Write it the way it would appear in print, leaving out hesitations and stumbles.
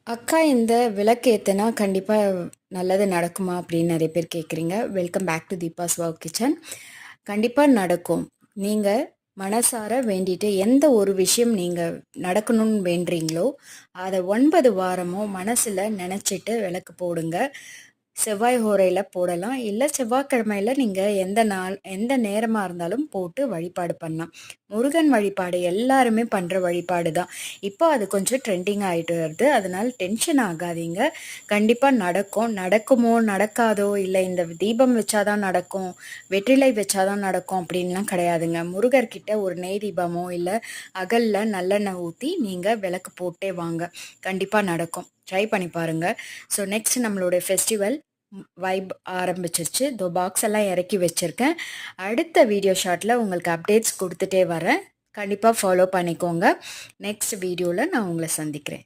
அக்கா இந்த விளக்கு ஏத்துனா கண்டிப்பா நல்லது நடக்குமா அப்படின்னு நிறைய பேர் கேட்குறீங்க. Welcome back to Deepa's wow kitchen. கண்டிப்பா நடக்கும். நீங்க மனசார வேண்டிட்டு எந்த ஒரு விஷயம் நீங்க நடக்கணும்னு வேண்டுறீங்களோ, அதை 9 வாரமும் மனசுல நினைச்சிட்டு விளக்கு போடுங்க. செவ்வாய் ஹோரையில போடலாம். இல்ல செவ்வாய்க்கிழமையில நீங்க எந்த நாள் எந்த நேரமா இருந்தாலும் போட்டு வழிபாடு பண்ணலாம். முருகன் வழிபாடு எல்லாருமே பண்ற வழிபாடு தான். இப்போ அது கொஞ்சம் ட்ரெண்டிங் ஆயிட்டு வருது. அதனால டென்ஷன் ஆகாதீங்க. கண்டிப்பா நடக்கும். நடக்குமோ, நடக்காதோ, இல்ல இந்த தீபம் வச்சாதான் நடக்கும், வெற்றிலை வச்சாதான் நடக்கும் அப்படின்லாம் கிடையாதுங்க. முருகர்கிட்ட ஒரு நெய் தீபமோ, இல்ல அகல்ல நல்லெண்ணெய் ஊத்தி நீங்க விளக்கு போட்டே வாங்க. கண்டிப்பா நடக்கும். ட்ரை பண்ணி பாருங்க. ஸோ நெக்ஸ்ட் நம்மளுடைய ஃபெஸ்டிவல் வைப் ஆரம்பிச்சிருச்சு. இதோ பாக்ஸ் எல்லாம் இறக்கி வச்சிருக்கேன். அடுத்த வீடியோ ஷார்ட்ல உங்களுக்கு அப்டேட்ஸ் கொடுத்துட்டே வரேன். கண்டிப்பாக ஃபாலோ பண்ணிக்கோங்க. நெக்ஸ்ட் வீடியோவில் நான் உங்களை சந்திக்கிறேன்.